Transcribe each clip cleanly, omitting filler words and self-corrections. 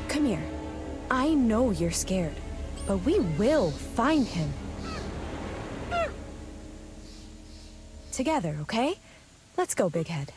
Come here. I know you're scared, but we will find him. Together, okay? Let's go, Big Head.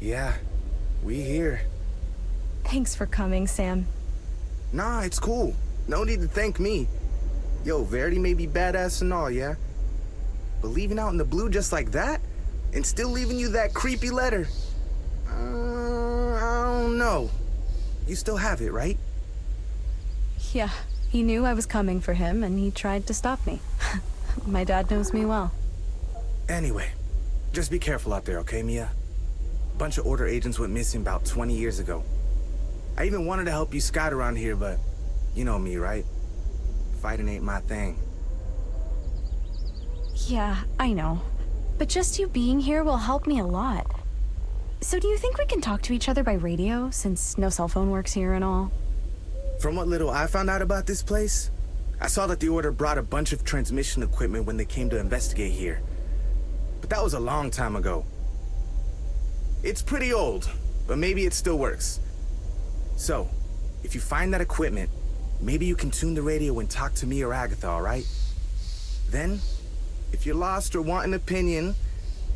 Yeah, we here. Thanks for coming, Sam. Nah, it's cool. No need to thank me. Yo, Verity may be badass and all, yeah? But leaving out in the blue just like that? And still leaving you that creepy letter? I don't know. You still have it, right? Yeah, he knew I was coming for him, and he tried to stop me. My dad knows me well. Anyway, just be careful out there, okay, Mia? A bunch of Order agents went missing about 20 years ago. I even wanted to help you scout around here, but you know me, right? Fighting ain't my thing. Yeah, I know. But just you being here will help me a lot. So do you think we can talk to each other by radio, since no cell phone works here and all? From what little I found out about this place, I saw that the Order brought a bunch of transmission equipment when they came to investigate here. But that was a long time ago. It's pretty old, but maybe it still works. So, if you find that equipment, maybe you can tune the radio and talk to me or Agatha, alright? Then, if you're lost or want an opinion,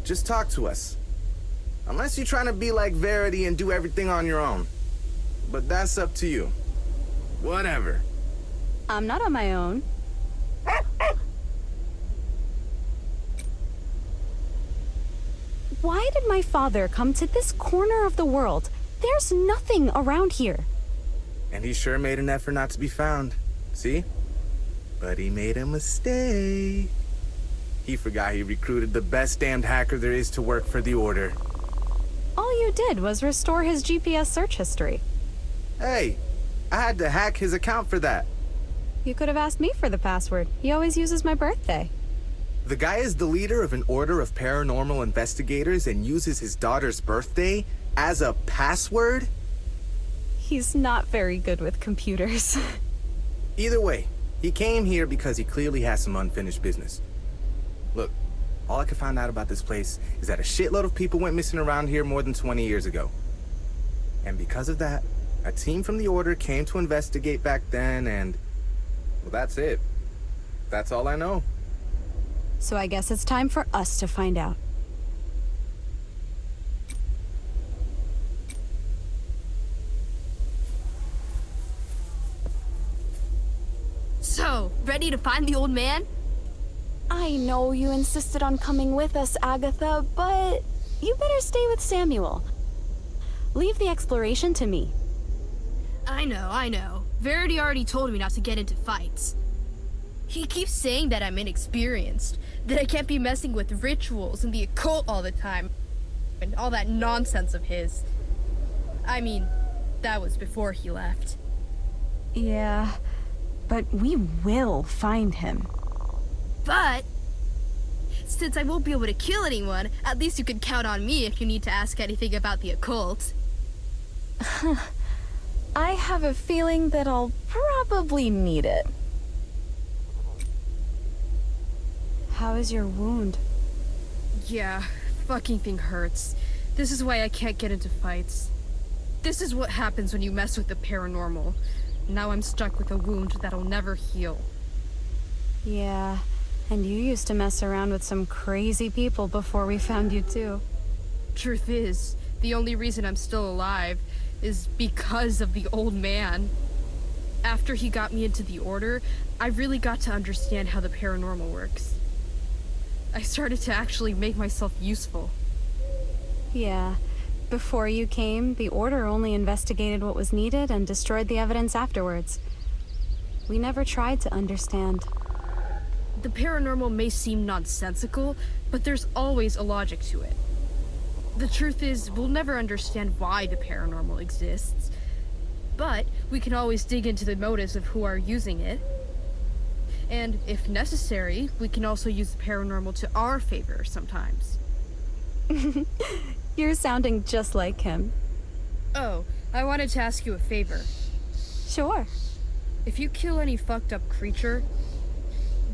just talk to us. Unless you're trying to be like Verity and do everything on your own. But that's up to you. Whatever. I'm not on my own. Why did my father come to this corner of the world? There's nothing around here. And he sure made an effort not to be found. See? But he made a mistake. He forgot he recruited the best damned hacker there is to work for the Order. All you did was restore his GPS search history. Hey, I had to hack his account for that. You could have asked me for the password. He always uses my birthday. The guy is the leader of an order of paranormal investigators and uses his daughter's birthday as a password? He's not very good with computers. Either way, he came here because he clearly has some unfinished business. Look, all I can find out about this place is that a shitload of people went missing around here more than 20 years ago. And because of that, a team from the Order came to investigate back then and... well, that's it. That's all I know. So I guess it's time for us to find out. So, ready to find the old man? I know you insisted on coming with us, Agatha, but you better stay with Samuel. Leave the exploration to me. I know. Verity already told me not to get into fights. He keeps saying that I'm inexperienced, that I can't be messing with rituals and the occult all the time, and all that nonsense of his. I mean, that was before he left. Yeah, but we will find him. But Since I won't be able to kill anyone, at least you can count on me if you need to ask anything about the occult. I have a feeling that I'll probably need it. How is your wound? Yeah, fucking thing hurts. This is why I can't get into fights. This is what happens when you mess with the paranormal. Now I'm stuck with a wound that'll never heal. Yeah, and you used to mess around with some crazy people before we found you too. Truth is, the only reason I'm still alive is because of the old man. After he got me into the Order, I really got to understand how the paranormal works. I started to actually make myself useful. Yeah. Before you came, the Order only investigated what was needed and destroyed the evidence afterwards. We never tried to understand. The paranormal may seem nonsensical, but there's always a logic to it. The truth is, we'll never understand why the paranormal exists, but we can always dig into the motives of who are using it. And if necessary, we can also use the paranormal to our favor sometimes. You're sounding just like him. Oh, I wanted to ask you a favor. Sure. If you kill any fucked up creature,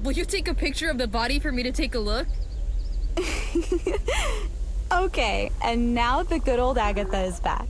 will you take a picture of the body for me to take a look? Okay, and now the good old Agatha is back.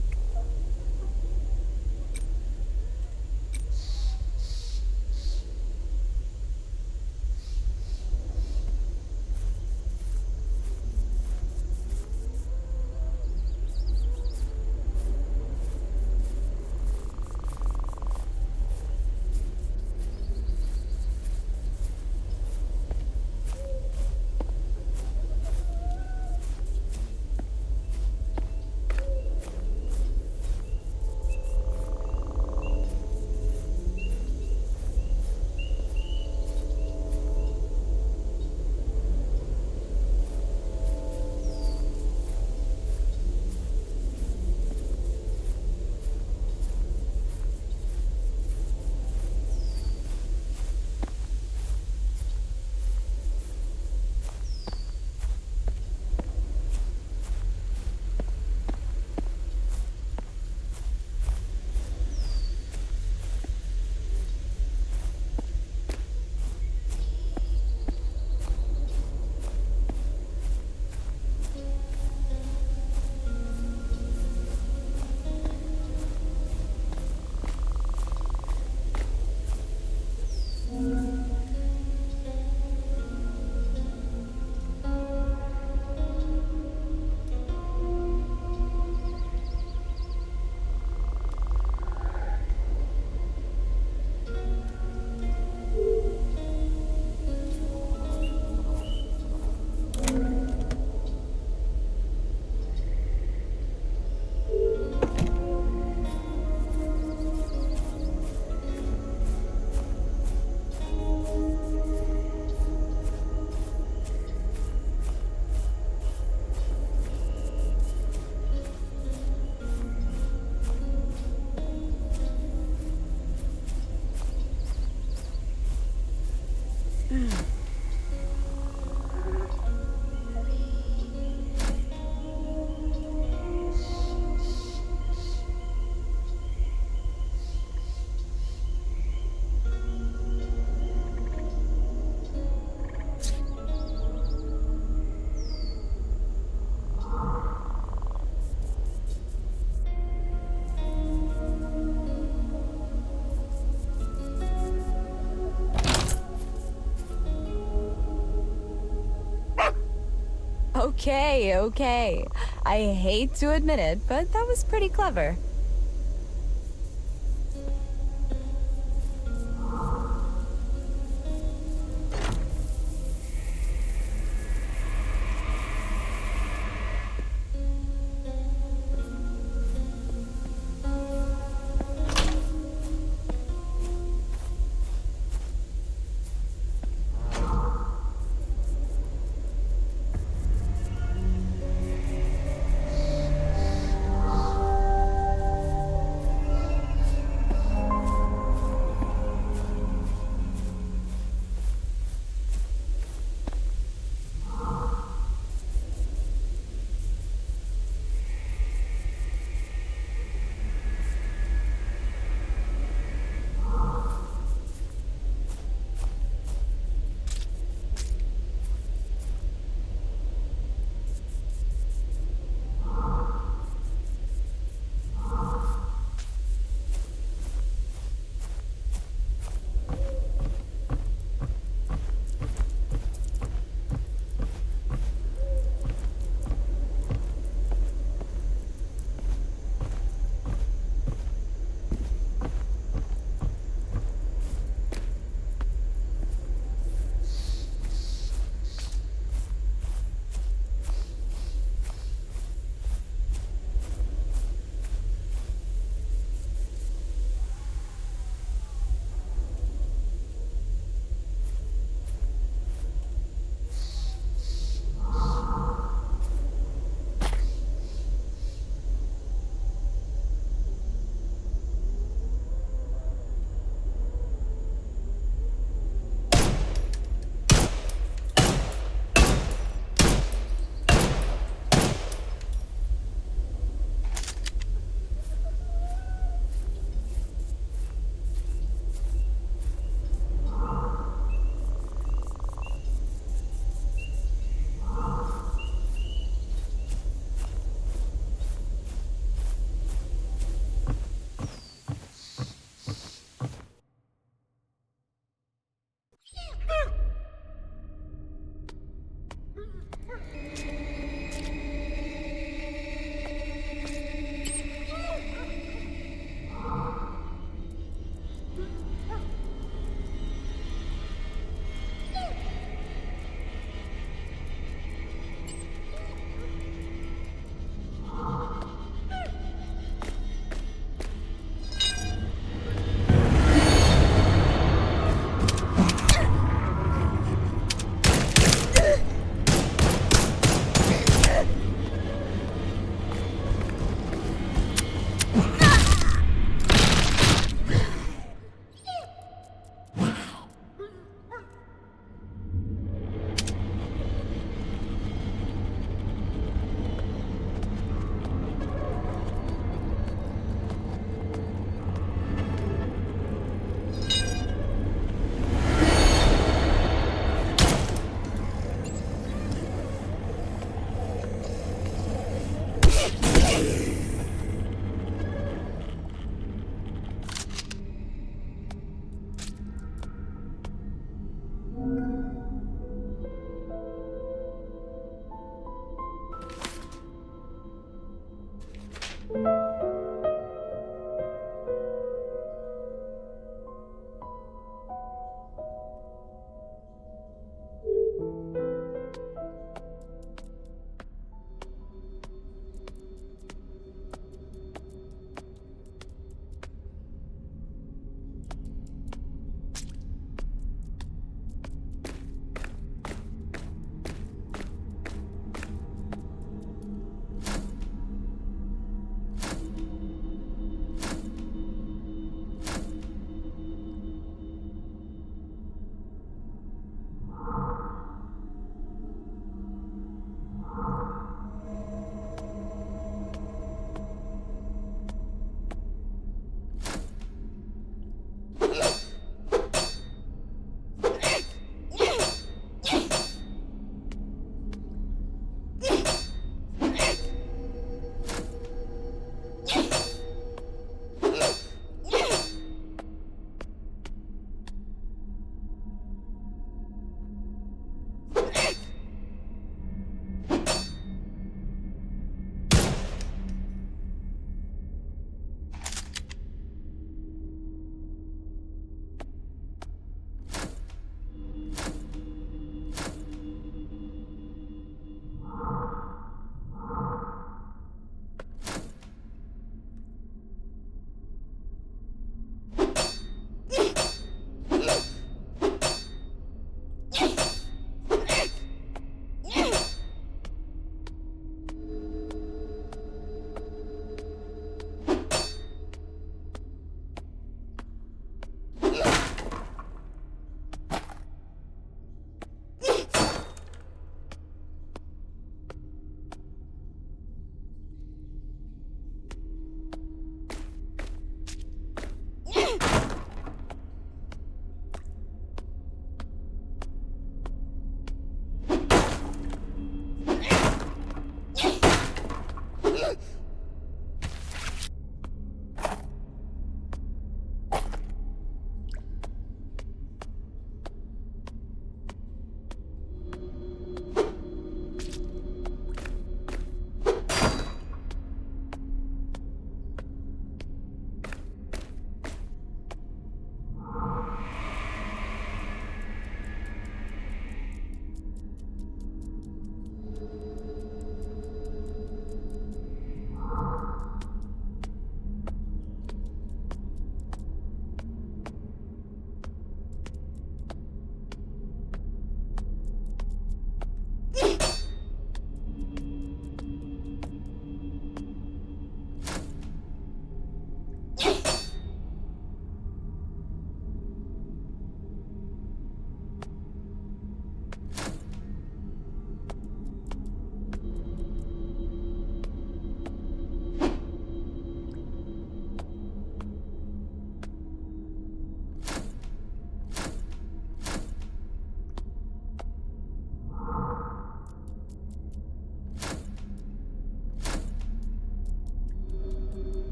Okay. I hate to admit it, but that was pretty clever.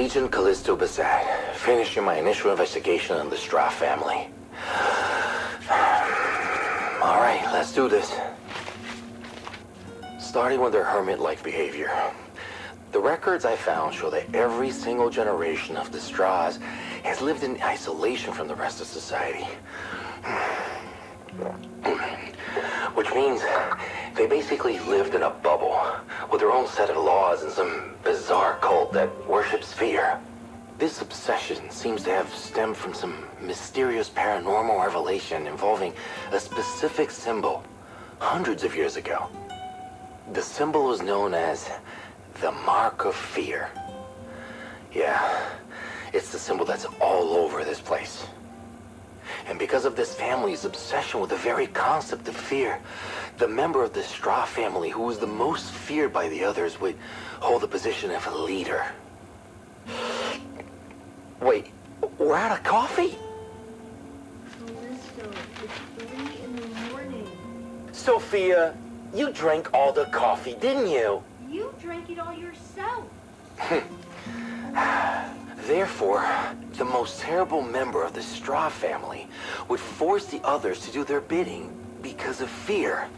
Agent Callisto Bassett, finishing my initial investigation on the Straw family. Alright, let's do this. Starting with their hermit-like behavior. The records I found show that every single generation of the Straws has lived in isolation from the rest of society. Which means they basically lived in a bubble with their own set of laws and some bizarre cult that worships fear. This obsession seems to have stemmed from some mysterious paranormal revelation involving a specific symbol hundreds of years ago. The symbol was known as the Mark of Fear. Yeah, it's the symbol that's all over this place. And because of this family's obsession with the very concept of fear, the member of the Straw family who was the most feared by the others would hold the position of a leader. Wait, we're out of coffee? Callisto, it's 3 in the morning. Sophia, you drank all the coffee, didn't you? You drank it all yourself. Therefore, the most terrible member of the Straw family would force the others to do their bidding because of fear.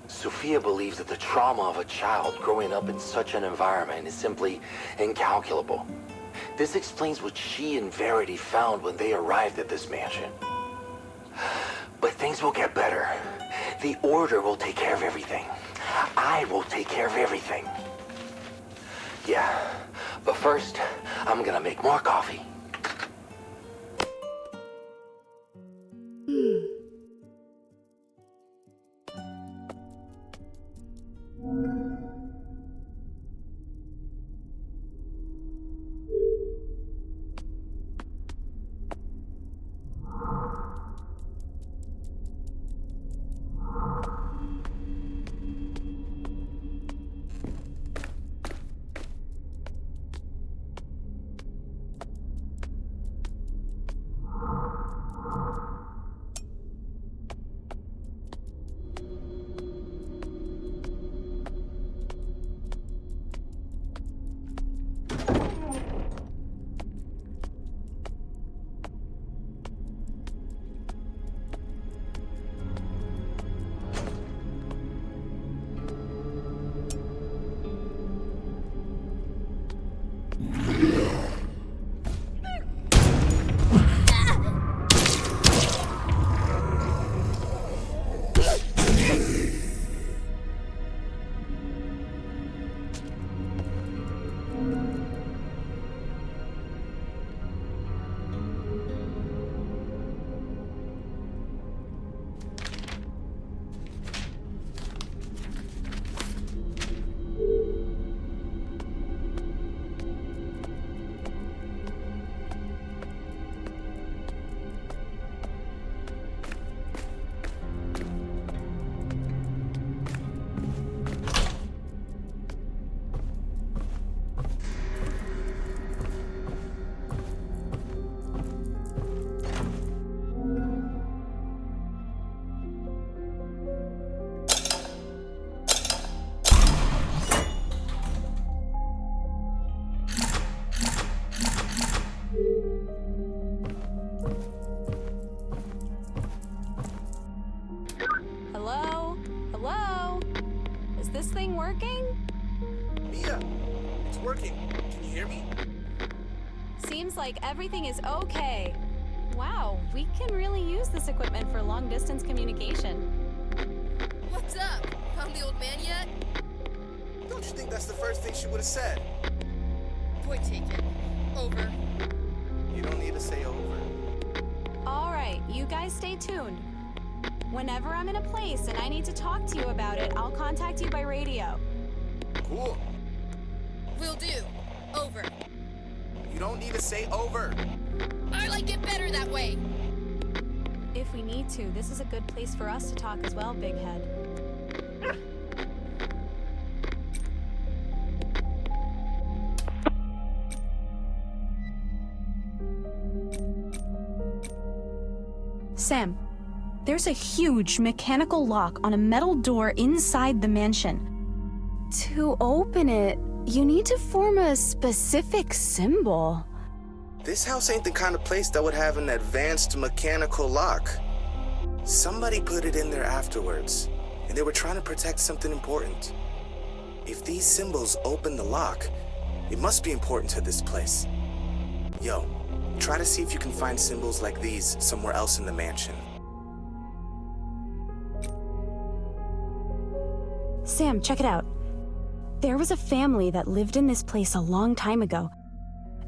Sophia believes that the trauma of a child growing up in such an environment is simply incalculable. This explains what she and Verity found when they arrived at this mansion. But things will get better. The Order will take care of everything. I will take care of everything. Yeah, but first, I'm gonna make more coffee. Hello? Hello? Is this thing working? Mia, it's working. Can you hear me? Seems like everything is okay. Wow, we can really use this equipment for long-distance communication. What's up? Found the old man yet? Don't you think that's the first thing she would have said? Point taken. Over. You don't need to say over. All right, you guys stay tuned. Whenever I'm in a place and I need to talk to you about it, I'll contact you by radio. Cool. Will do. Over. You don't need to say over. I like it better that way. If we need to, this is a good place for us to talk as well, Big Head. Sam, there's a huge mechanical lock on a metal door inside the mansion. To open it, You need to form a specific symbol. This house ain't the kind of place that would have an advanced mechanical lock. Somebody put it in there afterwards, and they were trying to protect something important. If these symbols open the lock, it must be important to this place. Yo, try to see if you can find symbols like these somewhere else in the mansion. Sam, check it out. There was a family that lived in this place a long time ago,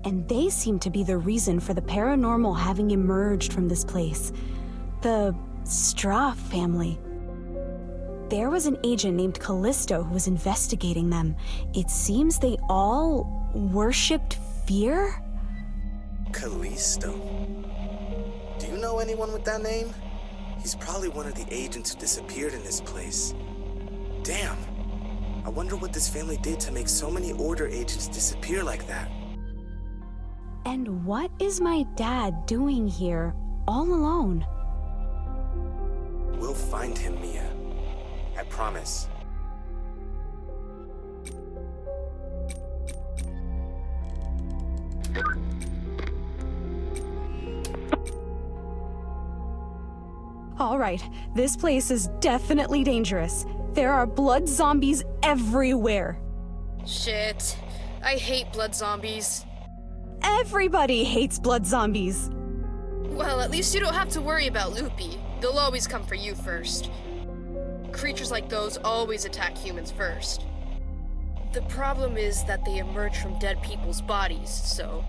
and they seem to be the reason for the paranormal having emerged from this place. The Straw family. There was an agent named Callisto who was investigating them. It seems they all worshipped fear? Callisto? Do you know anyone with that name? He's probably one of the agents who disappeared in this place. Damn. I wonder what this family did to make so many Order agents disappear like that. And what is my dad doing here, all alone? We'll find him, Mia. I promise. All right, this place is definitely dangerous. There are blood zombies everywhere. Shit. I hate blood zombies. Everybody hates blood zombies. Well, at least you don't have to worry about Lupi. They'll always come for you first. Creatures like those always attack humans first. The problem is that they emerge from dead people's bodies, so...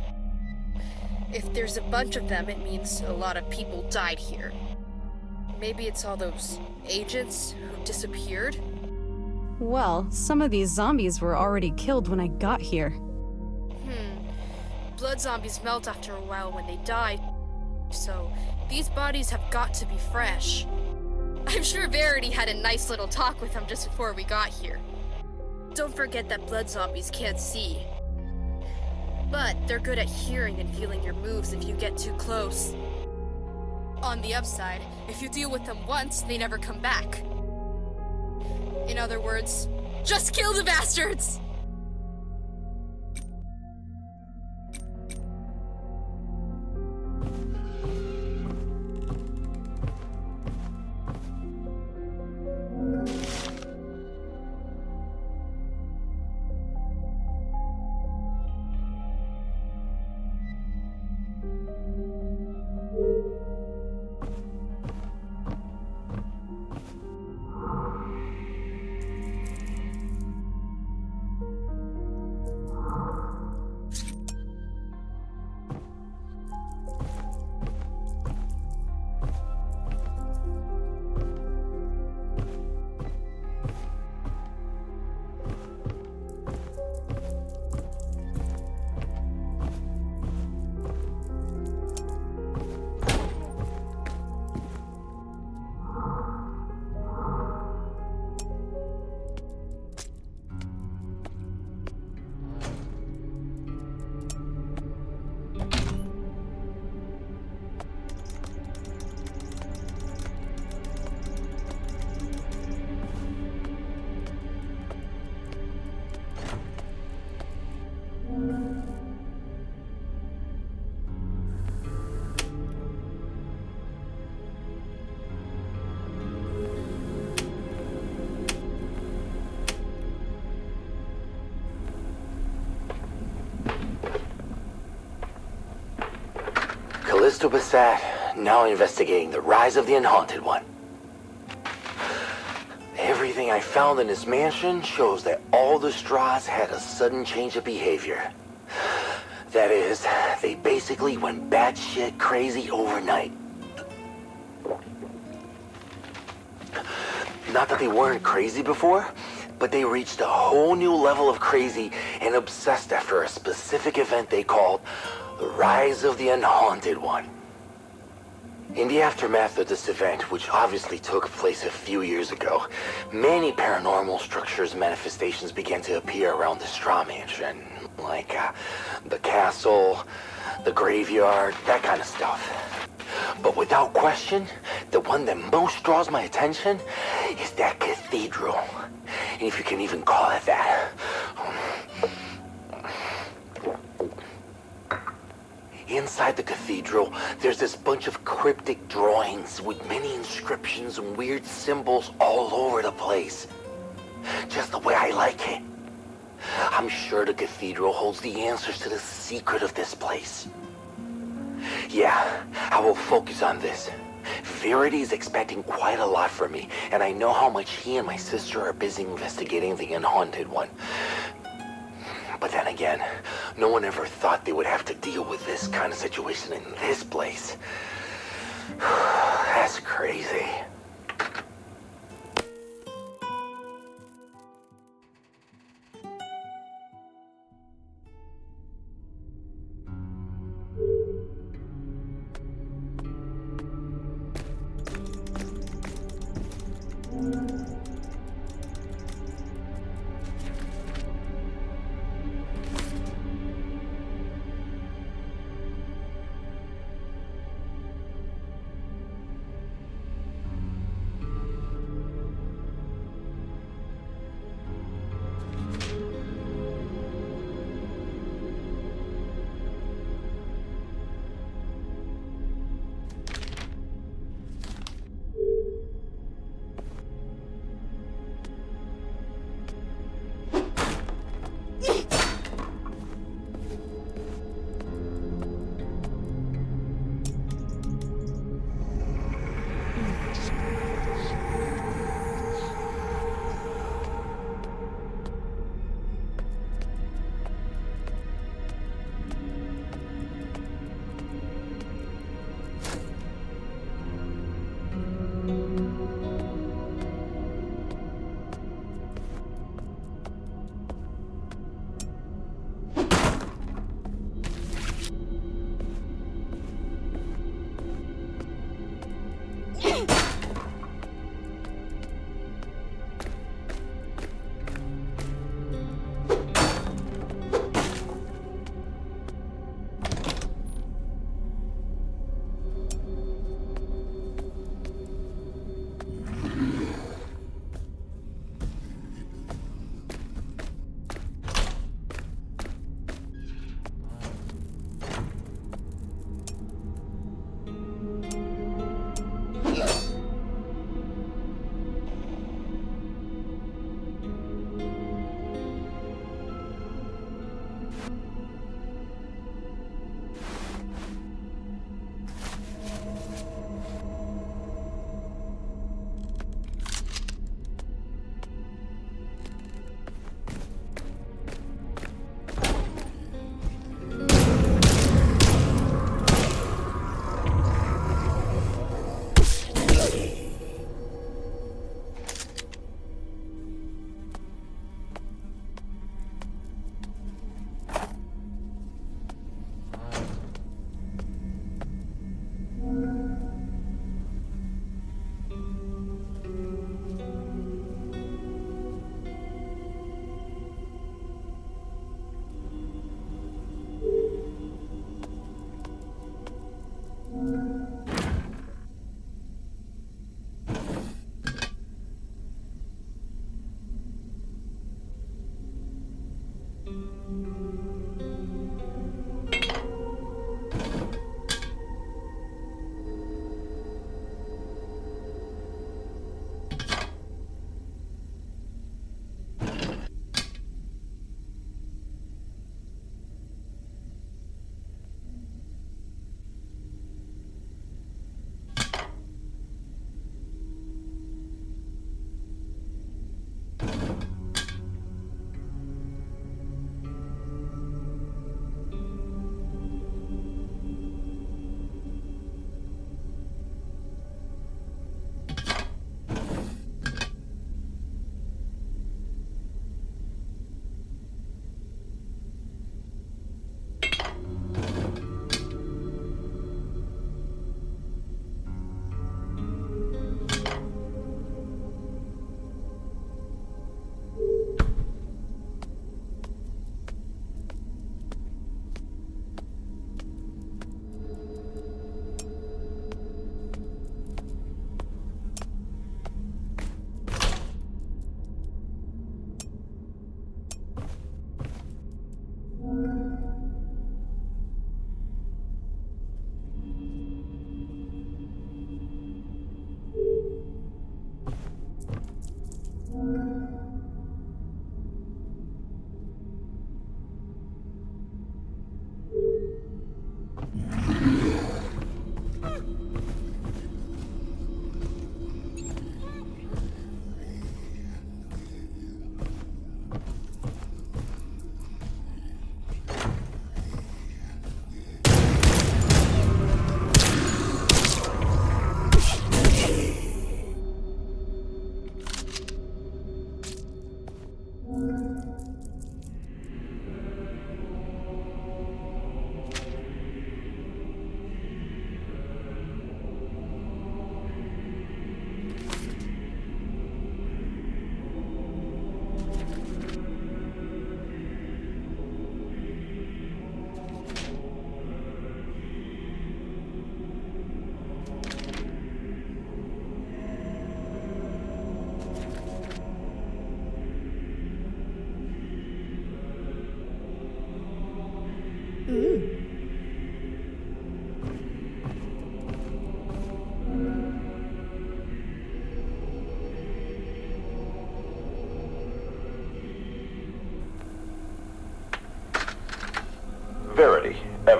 if there's a bunch of them, it means a lot of people died here. Maybe it's all those agents who disappeared? Well, some of these zombies were already killed when I got here. Blood zombies melt after a while when they die, so these bodies have got to be fresh. I'm sure Verity had a nice little talk with them just before we got here. Don't forget that blood zombies can't see. But they're good at hearing and feeling your moves if you get too close. On the upside, if you deal with them once, they never come back. In other words, just kill the bastards! Callisto Bassett, now investigating the rise of the Unhaunted One. Everything I found in this mansion shows that all the Straws had a sudden change of behavior. That is, they basically went batshit crazy overnight. Not that they weren't crazy before, but they reached a whole new level of crazy and obsessed after a specific event they called the Rise of the Unhaunted One. In the aftermath of this event, which obviously took place a few years ago, many paranormal structures and manifestations began to appear around the Straw Mansion, like the castle, the graveyard, that kind of stuff. But without question, the one that most draws my attention is that cathedral. And if you can even call it that. Inside the cathedral, there's this bunch of cryptic drawings with many inscriptions and weird symbols all over the place. Just the way I like it. I'm sure the cathedral holds the answers to the secret of this place. Yeah, I will focus on this. Verity is expecting quite a lot from me, and I know how much he and my sister are busy investigating the unhaunted one. But then again, no one ever thought they would have to deal with this kind of situation in this place. That's crazy.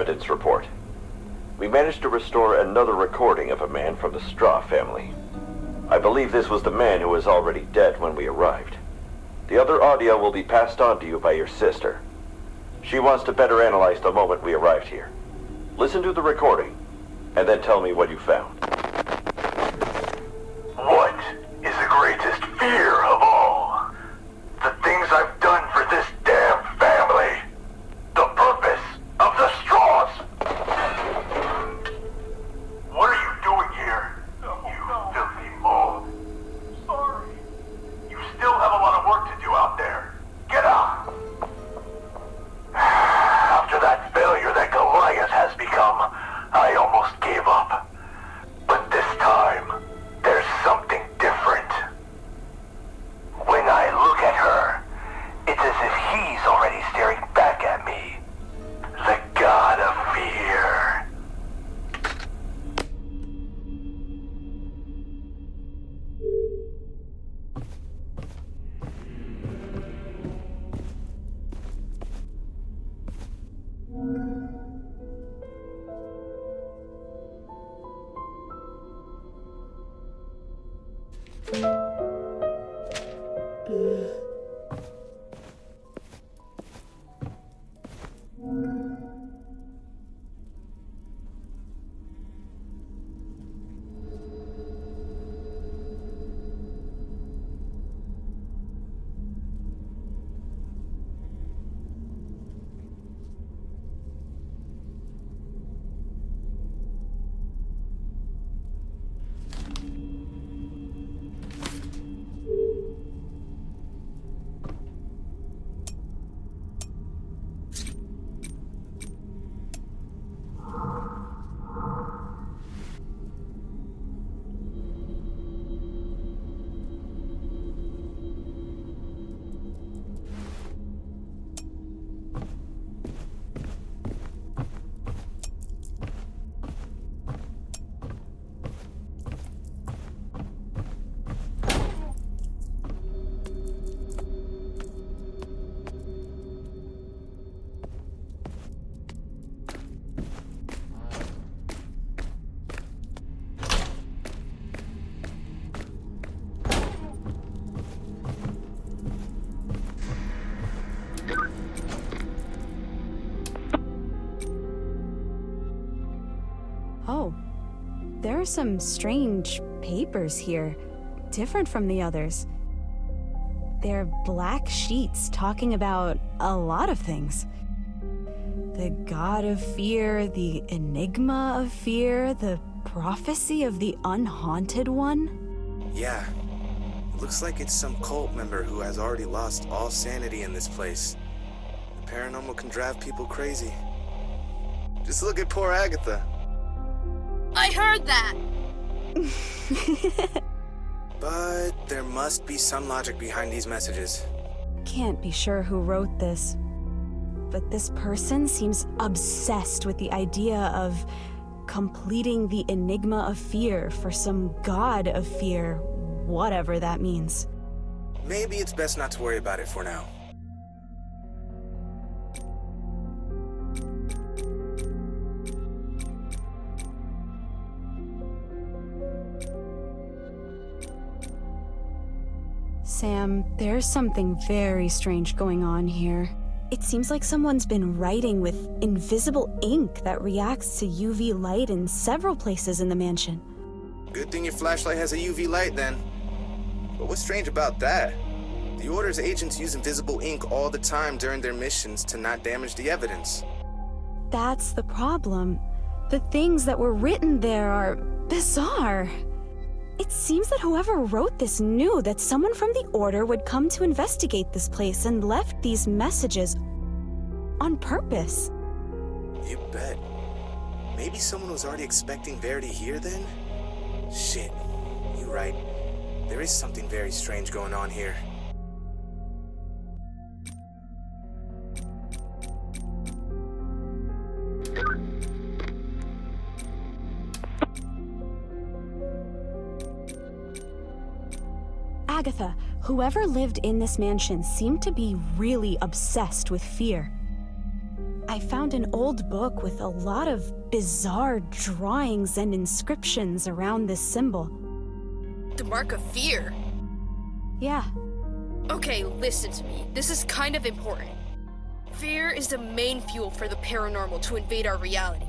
evidence report. We managed to restore another recording of a man from the Straw family. I believe this was the man who was already dead when we arrived. The other audio will be passed on to you by your sister. She wants to better analyze the moment we arrived here. Listen to the recording, and then tell me what you found. What is the greatest fear of all? The things I've done for this damn family. The purpose of the straws. What are you doing here? You filthy mole. Sorry. You still have a lot of work to do out there. Get out. After that failure that Goliath has become, I almost gave up. But this time, there's something different. When I look at her, it's as if he's already staring back at me. The god of fear. Oh, there are some strange papers here, different from the others. They're black sheets talking about a lot of things. The god of fear, the enigma of fear, the prophecy of the unhaunted one. Yeah. Looks like it's some cult member who has already lost all sanity in this place. The paranormal can drive people crazy. Just look at poor Agatha. I heard that! But there must be some logic behind these messages. Can't be sure who wrote this, but this person seems obsessed with the idea of completing the Enigma of Fear for some god of fear, whatever that means. Maybe it's best not to worry about it for now. Sam, there's something very strange going on here. It seems like someone's been writing with invisible ink that reacts to UV light in several places in the mansion. Good thing your flashlight has a UV light then. But what's strange about that? The Order's agents use invisible ink all the time during their missions to not damage the evidence. That's the problem. The things that were written there are bizarre. It seems that whoever wrote this knew that someone from the Order would come to investigate this place and left these messages on purpose. You bet. Maybe someone was already expecting Verity here then? Shit, you're right. There is something very strange going on here. Agatha, whoever lived in this mansion seemed to be really obsessed with fear. I found an old book with a lot of bizarre drawings and inscriptions around this symbol. The Mark of Fear? Yeah. Okay, listen to me. This is kind of important. Fear is the main fuel for the paranormal to invade our reality.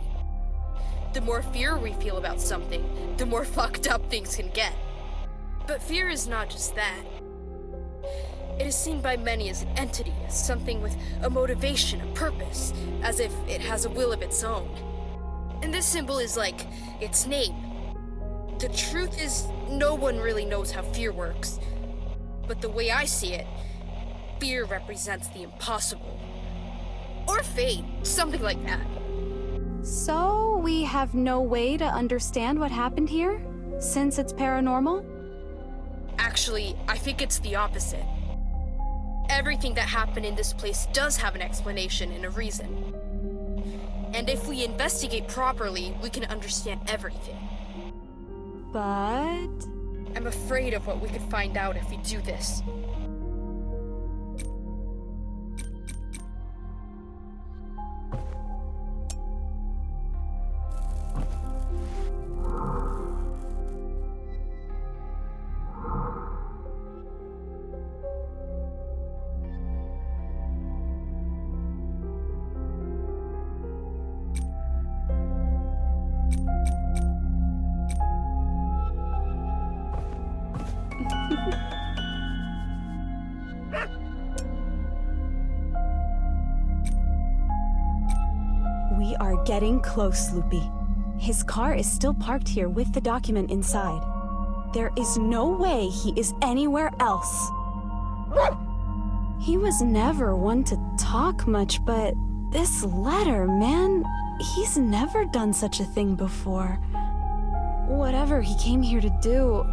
The more fear we feel about something, the more fucked up things can get. But fear is not just that. It is seen by many as an entity, as something with a motivation, a purpose, as if it has a will of its own. And this symbol is like its name. The truth is, no one really knows how fear works. But the way I see it, fear represents the impossible. Or fate, something like that. So, we have no way to understand what happened here, since it's paranormal? Actually, I think it's the opposite. Everything that happened in this place does have an explanation and a reason. And if we investigate properly, we can understand everything. But... I'm afraid of what we could find out if we do this. We are getting close, Lupi. His car is still parked here with the document inside. There is no way he is anywhere else. He was never one to talk much, but this letter, man, he's never done such a thing before. Whatever he came here to do,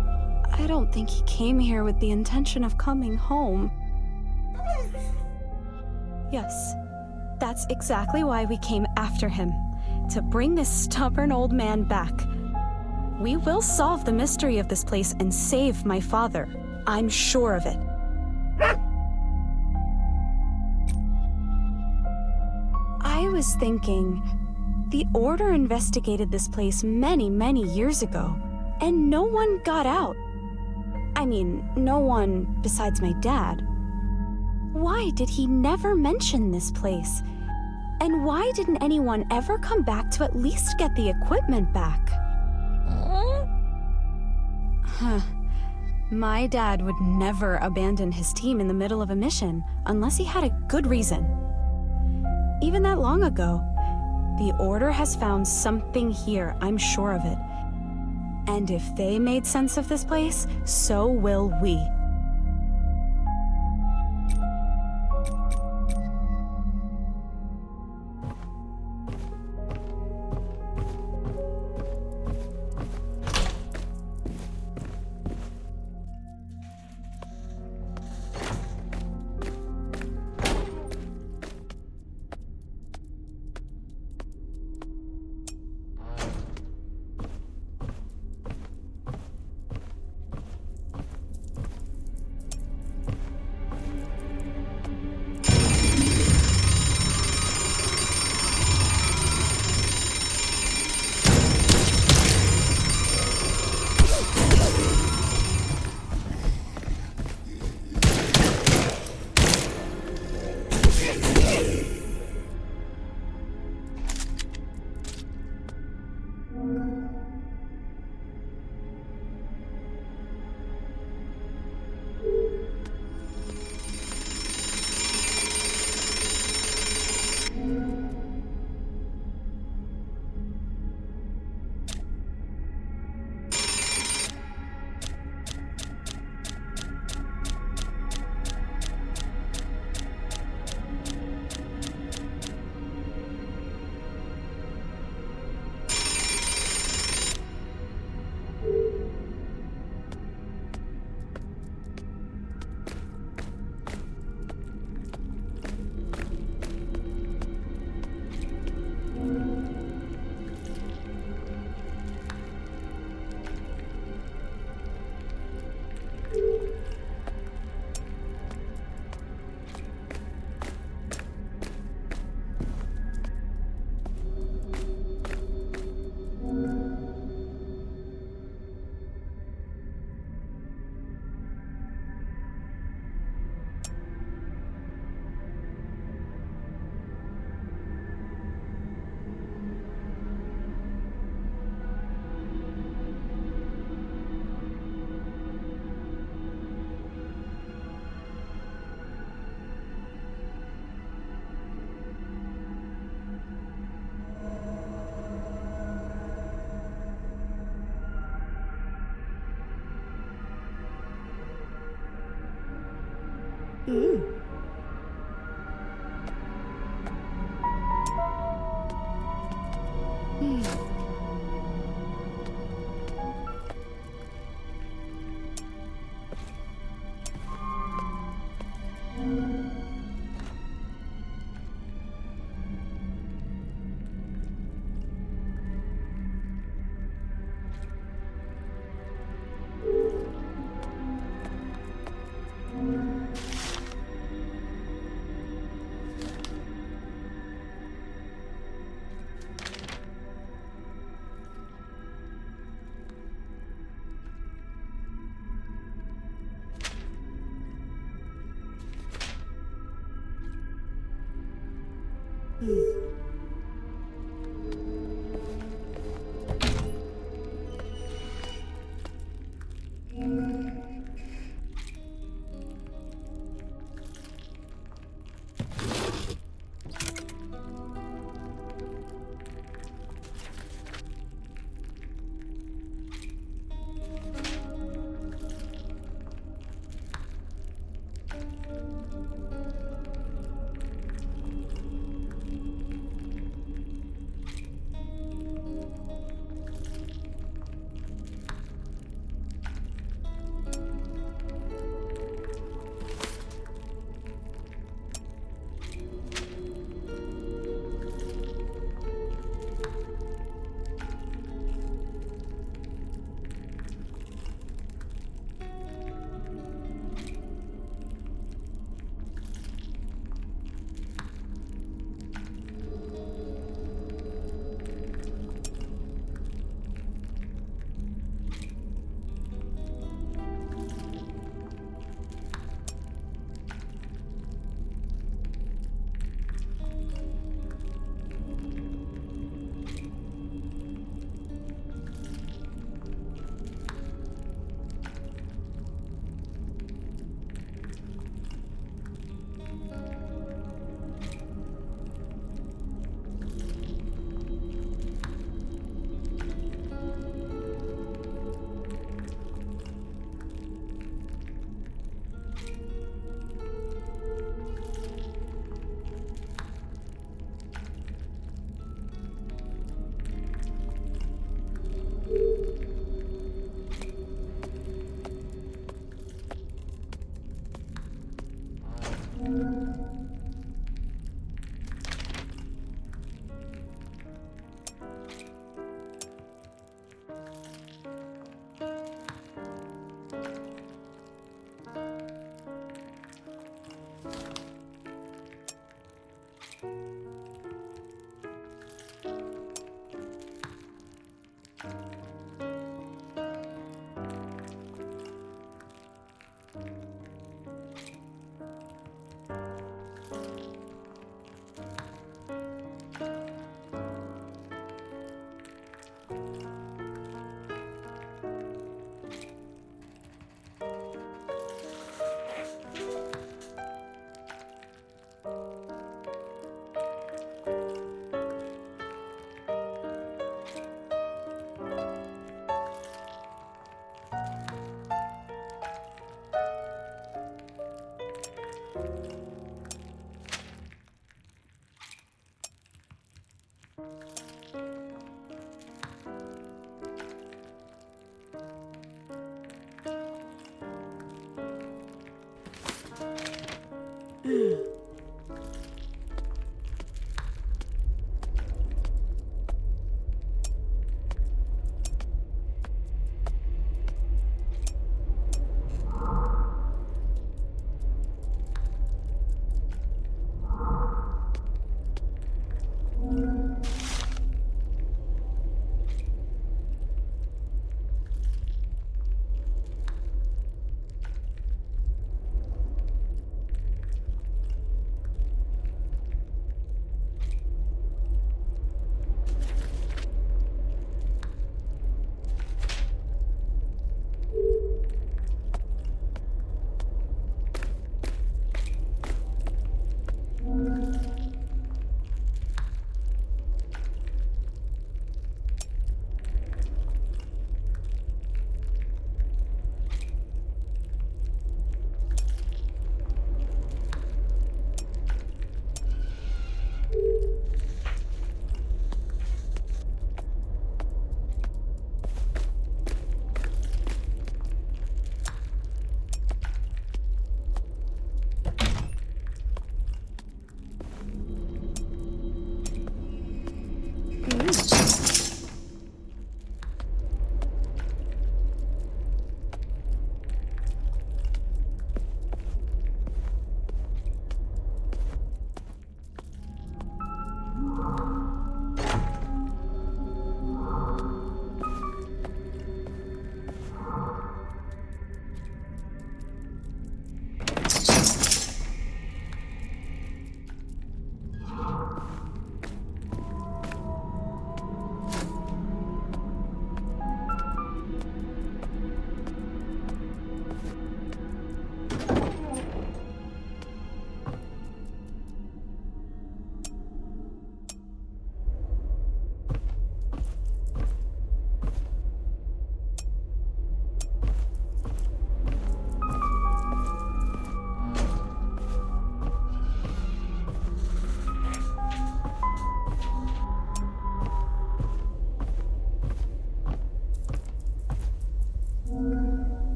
I don't think he came here with the intention of coming home. Yes, that's exactly why we came after him, to bring this stubborn old man back. We will solve the mystery of this place and save my father. I'm sure of it. I was thinking, the Order investigated this place many, many years ago, and no one got out. I mean, no one besides my dad. Why did he never mention this place? And why didn't anyone ever come back to at least get the equipment back? Huh. My dad would never abandon his team in the middle of a mission unless he had a good reason. Even that long ago, the Order has found something here, I'm sure of it. And if they made sense of this place, so will we.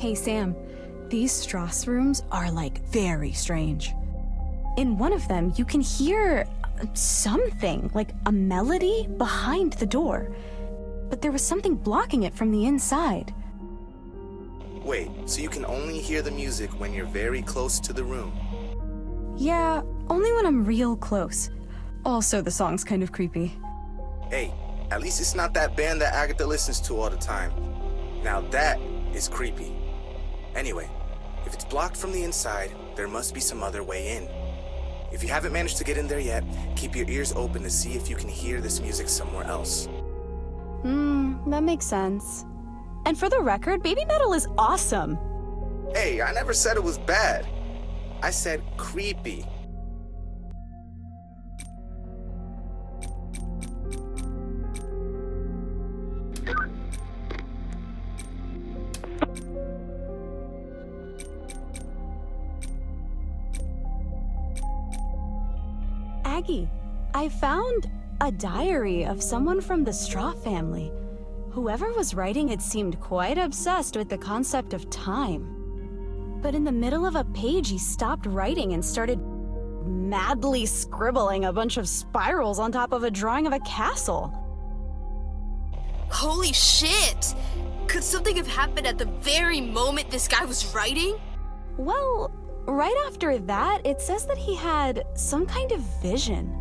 Hey Sam, these Strauss rooms are like very strange. In one of them, you can hear something, like a melody behind the door. But there was something blocking it from the inside. Wait, so you can only hear the music when you're very close to the room? Yeah, only when I'm real close. Also, the song's kind of creepy. Hey, at least it's not that band that Agatha listens to all the time. Now that is creepy. Anyway, if it's blocked from the inside, there must be some other way in. If you haven't managed to get in there yet, keep your ears open to see if you can hear this music somewhere else. That makes sense. And for the record, baby metal is awesome. Hey, I never said it was bad. I said creepy. Aggie, I found a diary of someone from the Straw family. Whoever was writing it seemed quite obsessed with the concept of time. But in the middle of a page, he stopped writing and started madly scribbling a bunch of spirals on top of a drawing of a castle. Holy shit! Could something have happened at the very moment this guy was writing? Well, right after that, it says that he had some kind of vision.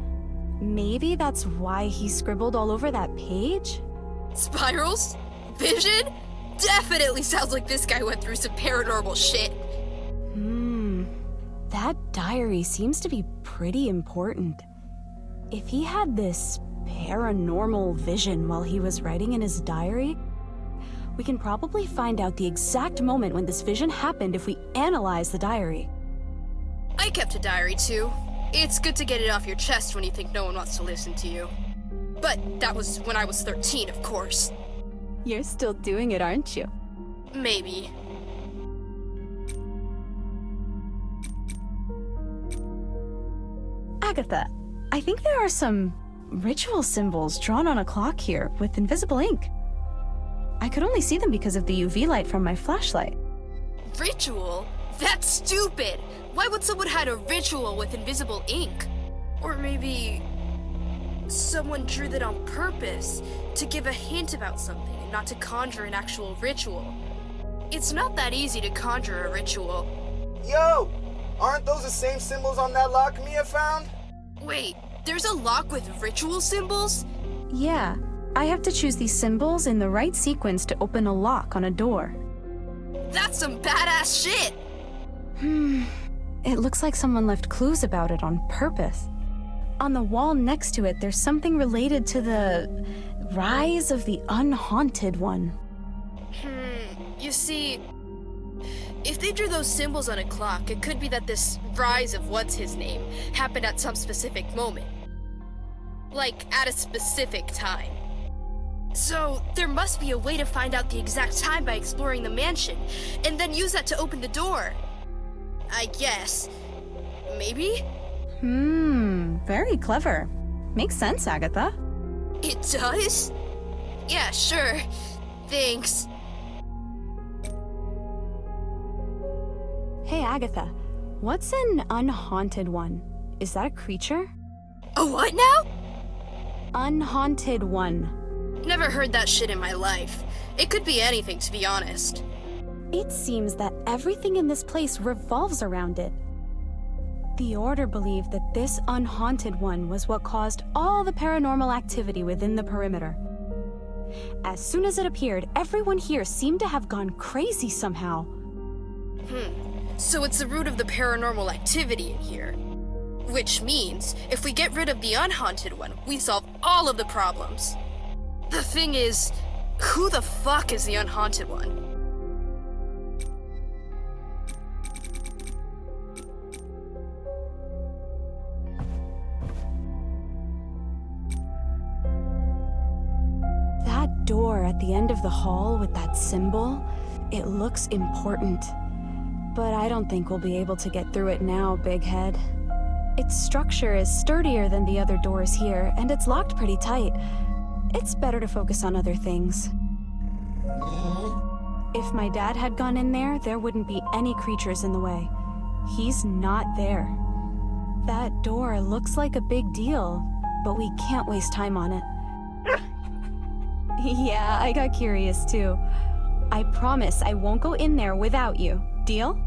Maybe that's why he scribbled all over that page? Spirals? Vision? Definitely sounds like this guy went through some paranormal shit. That diary seems to be pretty important. If he had this paranormal vision while he was writing in his diary, we can probably find out the exact moment when this vision happened if we analyze the diary. I kept a diary too. It's good to get it off your chest when you think no one wants to listen to you. But that was when I was 13, of course. You're still doing it, aren't you? Maybe. Agatha, I think there are some ritual symbols drawn on a clock here with invisible ink. I could only see them because of the UV light from my flashlight. Ritual? That's stupid! Why would someone hide a ritual with invisible ink? Or maybe someone drew that on purpose to give a hint about something and not to conjure an actual ritual. It's not that easy to conjure a ritual. Yo! Aren't those the same symbols on that lock Mia found? Wait, there's a lock with ritual symbols? Yeah, I have to choose these symbols in the right sequence to open a lock on a door. That's some badass shit! It looks like someone left clues about it on purpose. On the wall next to it, there's something related to the rise of the unhaunted one. You see, if they drew those symbols on a clock, it could be that this rise of what's his name happened at some specific moment. Like, at a specific time. So, there must be a way to find out the exact time by exploring the mansion, and then use that to open the door. I guess. Maybe? Very clever. Makes sense, Agatha. It does? Yeah, sure. Thanks. Hey, Agatha, what's an unhaunted one? Is that a creature? A what now? Unhaunted one. Never heard that shit in my life. It could be anything, to be honest. It seems that everything in this place revolves around it. The Order believed that this unhaunted one was what caused all the paranormal activity within the perimeter. As soon as it appeared, everyone here seemed to have gone crazy somehow. So it's the root of the paranormal activity in here. Which means, if we get rid of the unhaunted one, we solve all of the problems. The thing is, who the fuck is the unhaunted one? That door at the end of the hall with that symbol, it looks important. But I don't think we'll be able to get through it now, Big Head. Its structure is sturdier than the other doors here, and it's locked pretty tight. It's better to focus on other things. If my dad had gone in there wouldn't be any creatures in the way. He's not there. That door looks like a big deal, but we can't waste time on it. Yeah, I got curious too. I promise I won't go in there without you. Deal?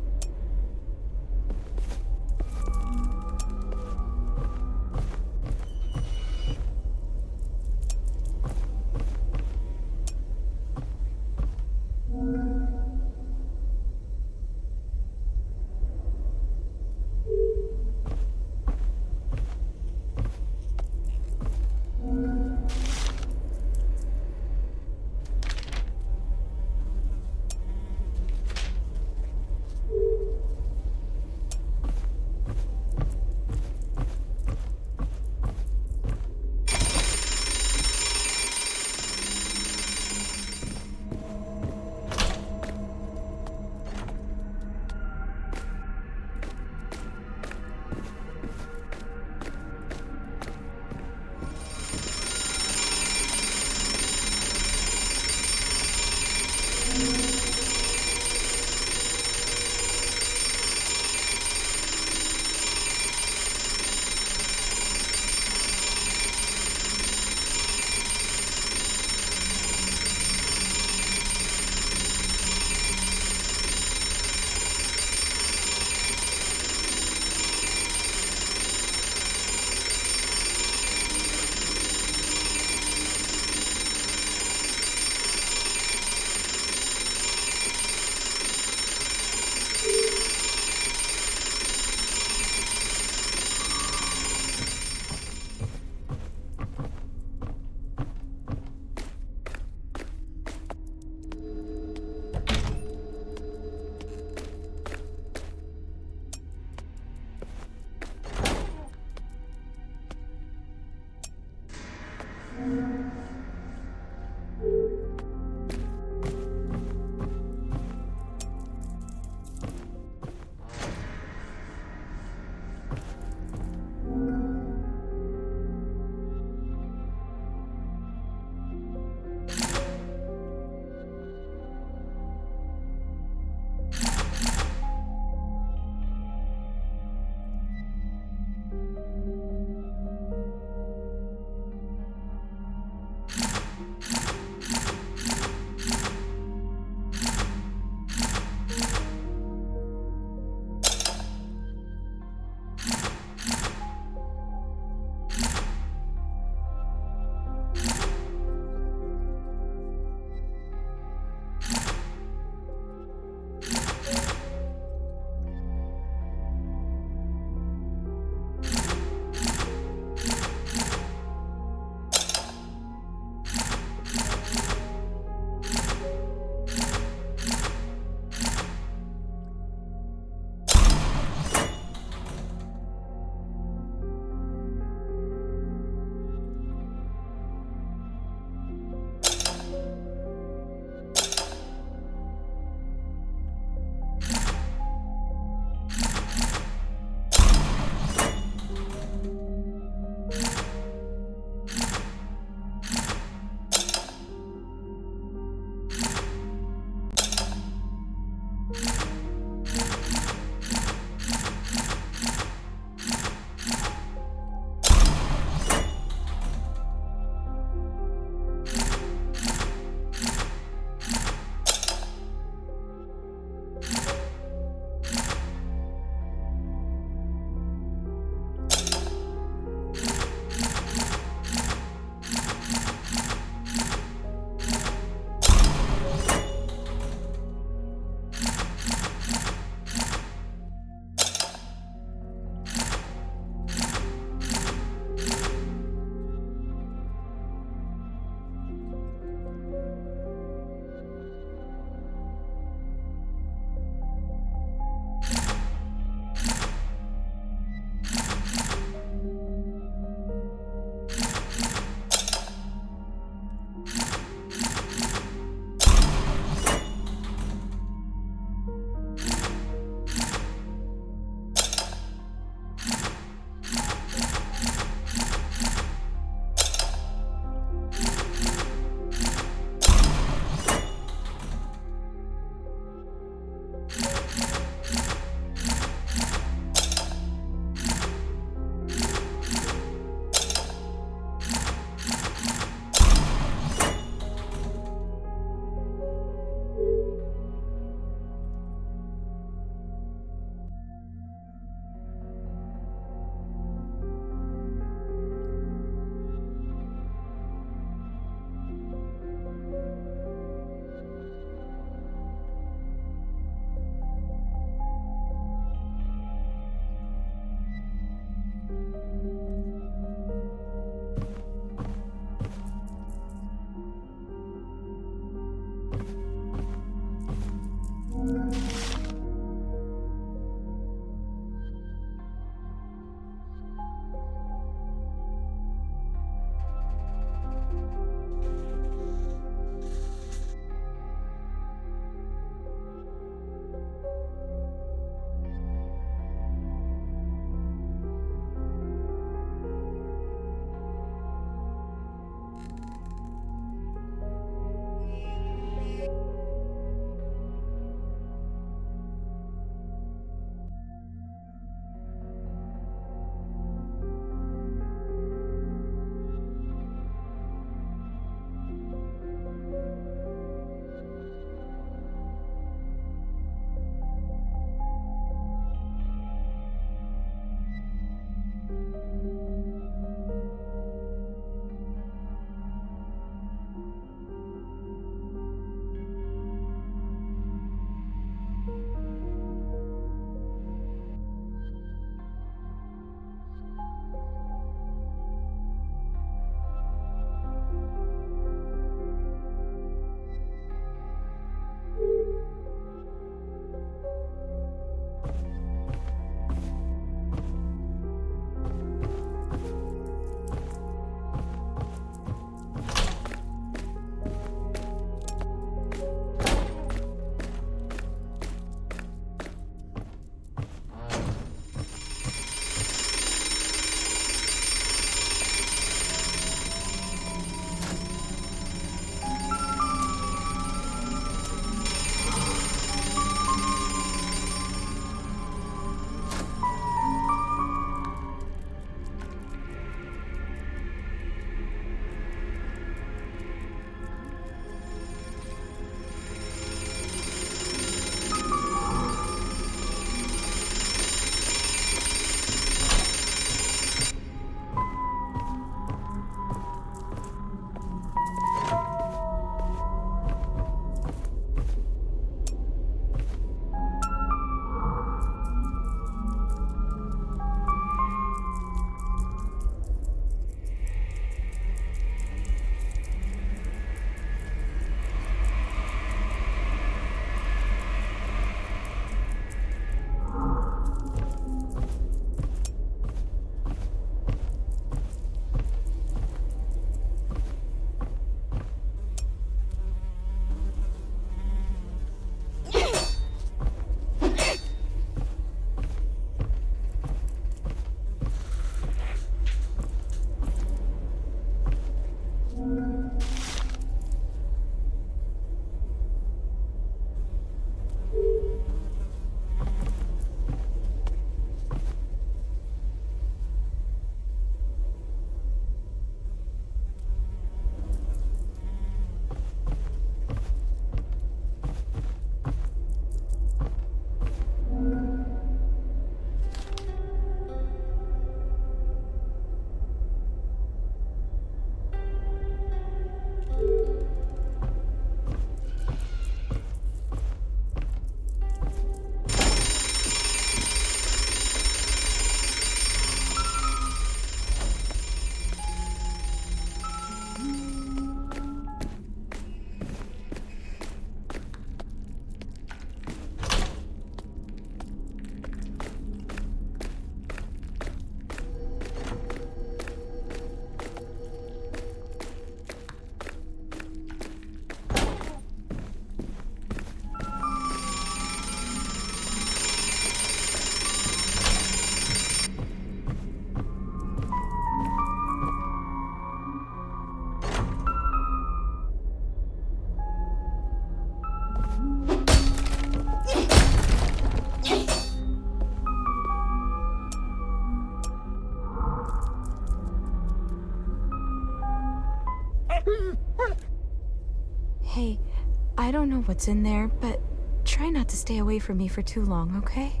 I don't know what's in there, but try not to stay away from me for too long, okay?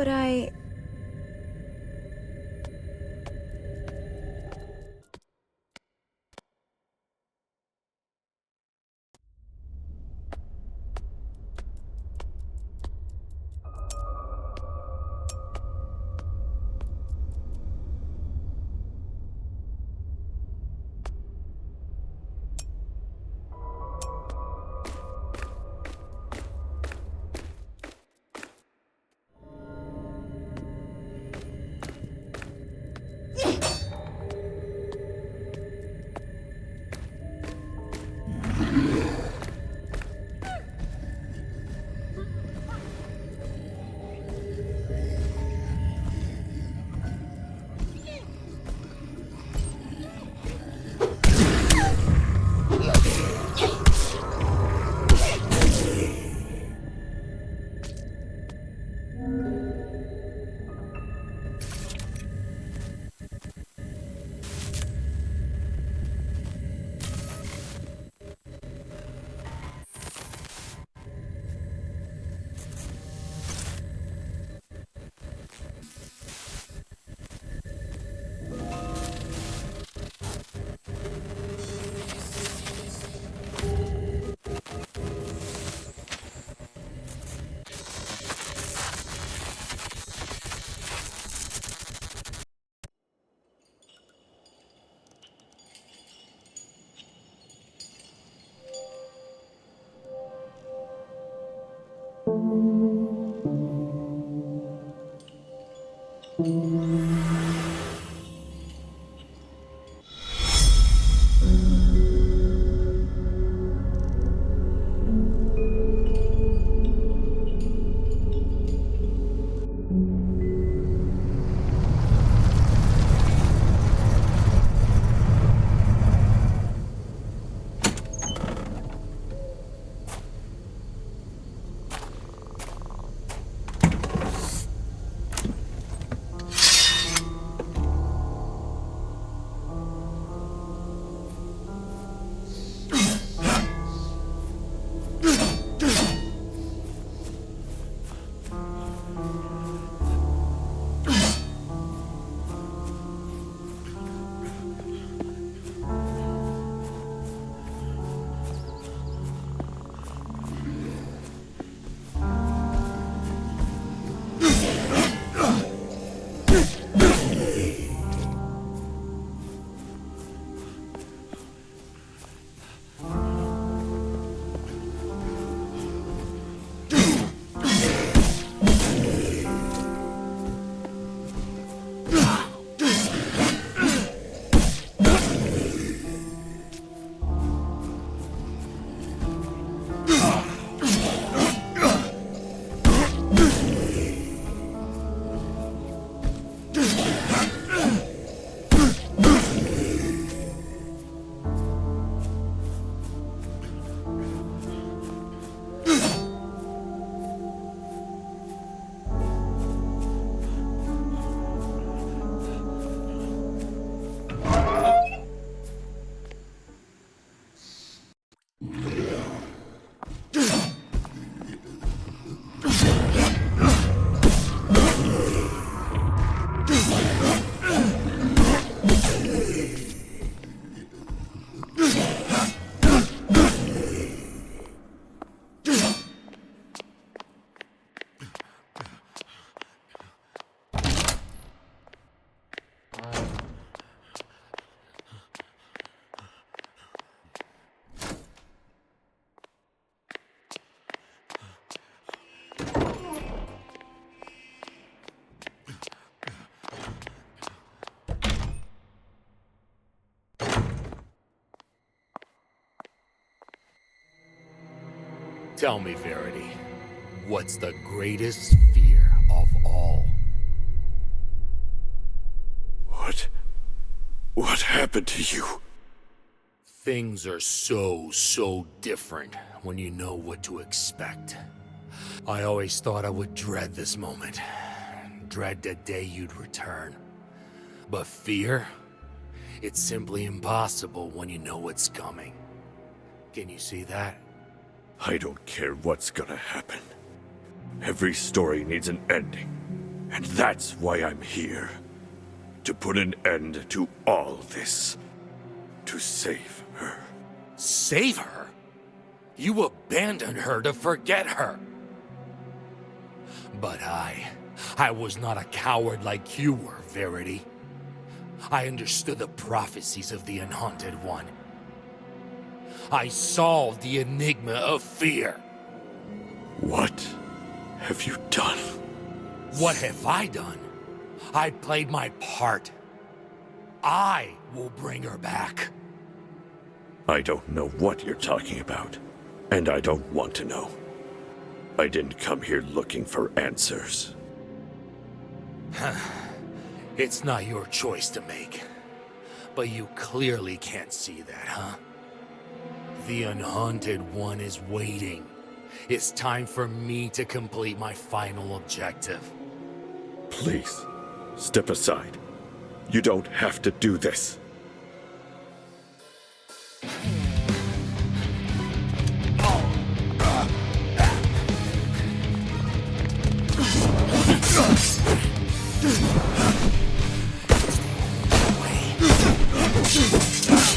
But I... Tell me, Verity, what's the greatest fear of all? What happened to you? Things are so different when you know what to expect. I always thought I would dread this moment. Dread the day you'd return. But fear? It's simply impossible when you know what's coming. Can you see that? I don't care what's gonna happen. Every story needs an ending. And that's why I'm here. To put an end to all this. To save her. Save her? You abandoned her to forget her. But I was not a coward like you were, Verity. I understood the prophecies of the Unhaunted One. I solved the Enigma of Fear. What have you done? What have I done? I played my part. I will bring her back. I don't know what you're talking about, and I don't want to know. I didn't come here looking for answers. It's not your choice to make. But you clearly can't see that, huh? The Unhaunted One is waiting. It's time for me to complete my final objective. Please, step aside. You don't have to do this.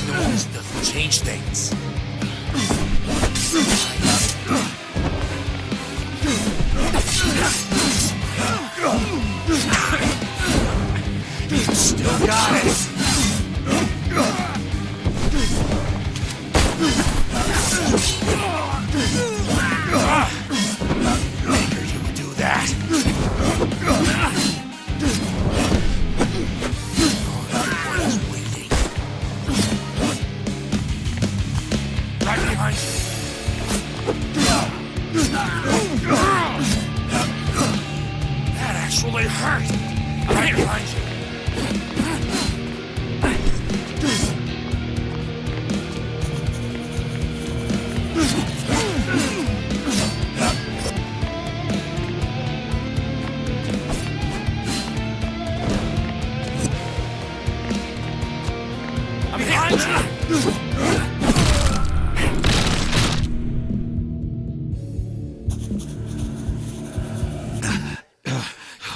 Noise doesn't change things. You still got it. Figured you would do that. Right behind you. That actually hurt. Right behind you. I'm behind you.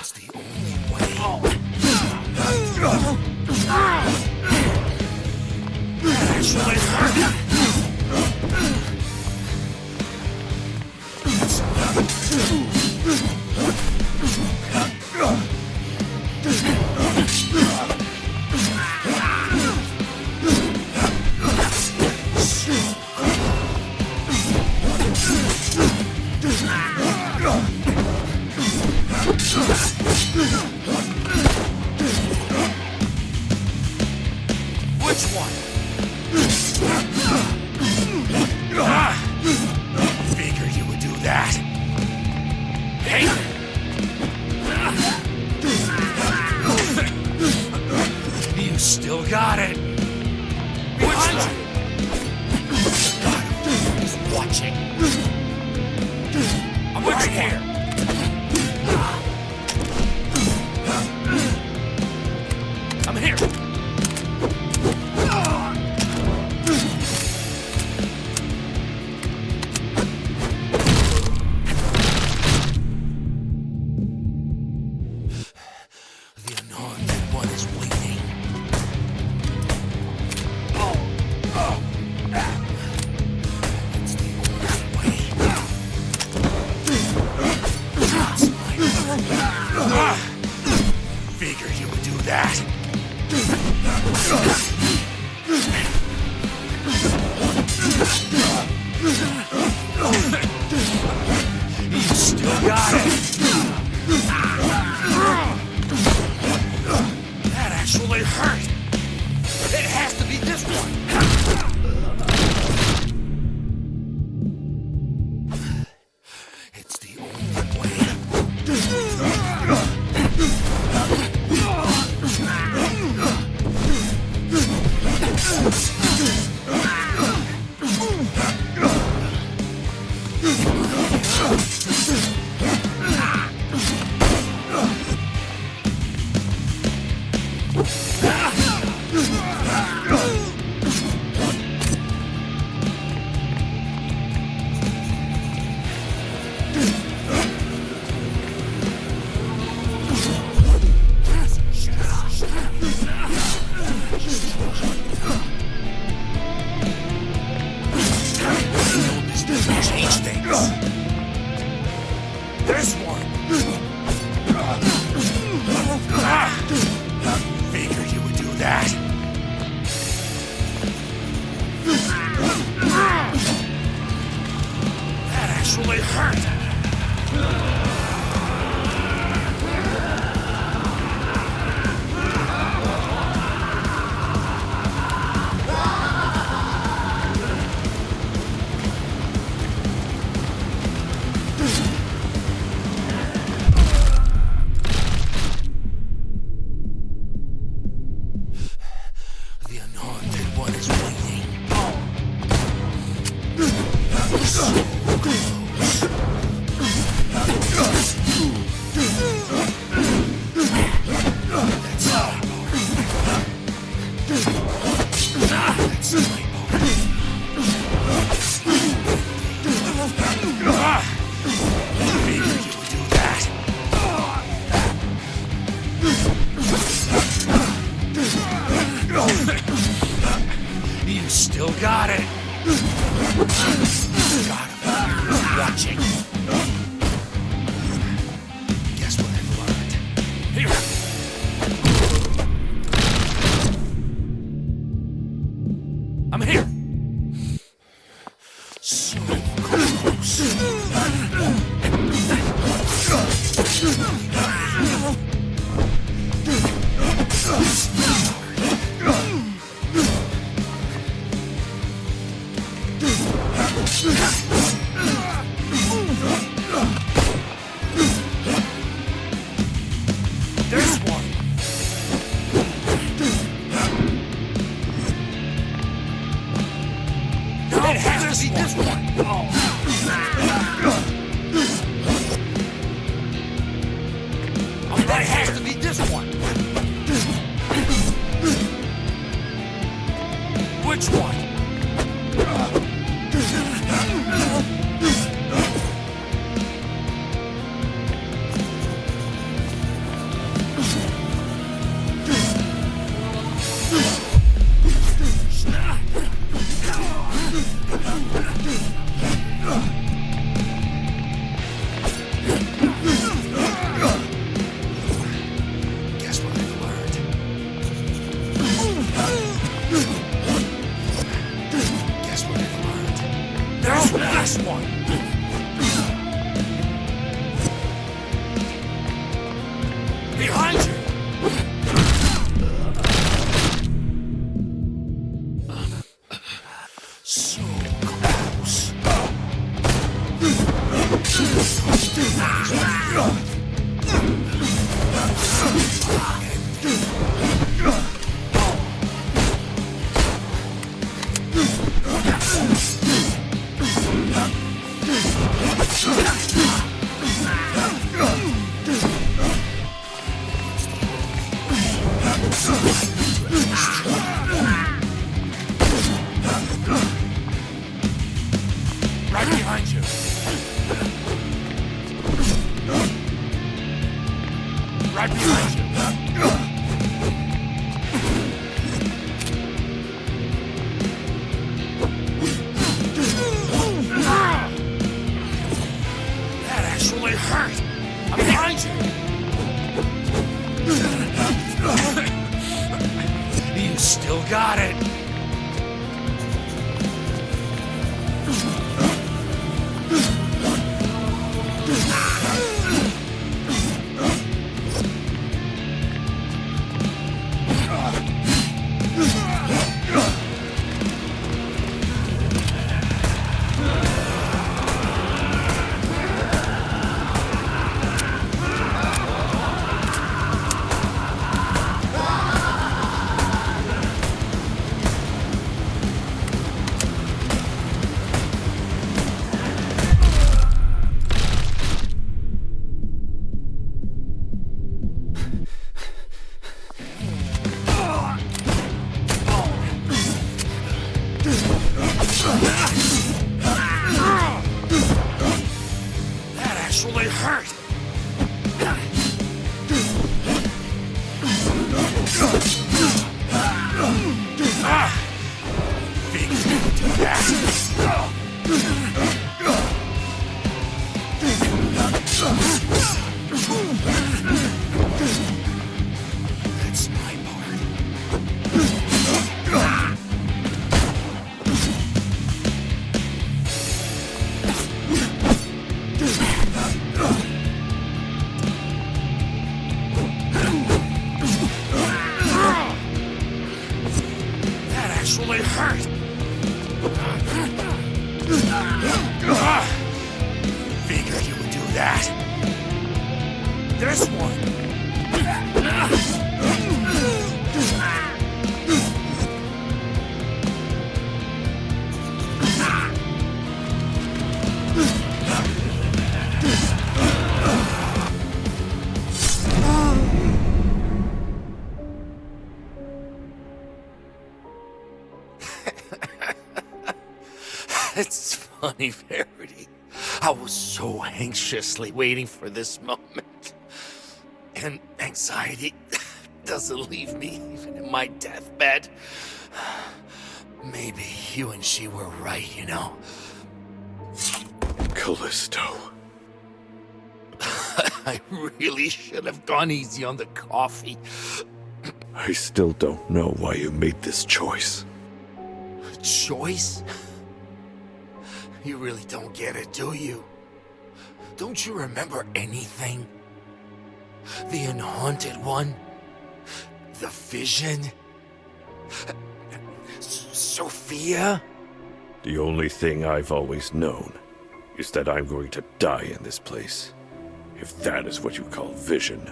It's the only way. That actually hurt. Which one? Figured you would do that. Hey! You still got it. Behind you. He's watching. I'm right here. I'm here. The Unhaunted One is waiting. It's the only way. There's one. Figured you would do that. That actually hurt. The unhaunted one is waiting. So close. You still got it. Got him. Watching. Guess what I've learned? Here. I'm here. So close. There's one. No, it has to be this one. That has to be this one. Which one? Guess what I've learned? Guess what I've learned? There's this one! Behind you! So close. Right behind you. Right behind you. That actually hurt. I'm behind you. You still got it. That actually hurt. Figured you would do that. Figured you would do that. This one. It's funny, Verity. I was so anxiously waiting for this moment. And anxiety doesn't leave me even in my deathbed. Maybe you and she were right, you know. Callisto. I really should have gone easy on the coffee. I still don't know why you made this choice. Choice? You really don't get it, do you? Don't you remember anything? The unhaunted one? The vision? Sophia? The only thing I've always known is that I'm going to die in this place, if that is what you call vision.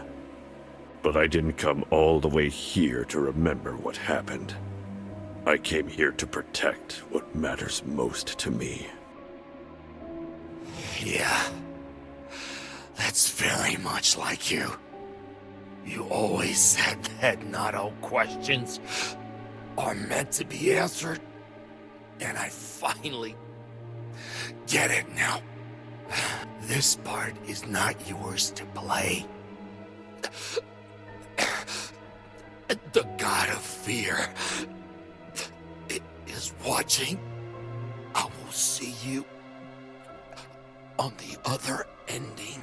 But I didn't come all the way here to remember what happened. I came here to protect what matters most to me. Yeah. That's very much like you. You always said that not all questions are meant to be answered. And I finally get it now. This part is not yours to play. The god of fear is watching. I will see you on the other ending.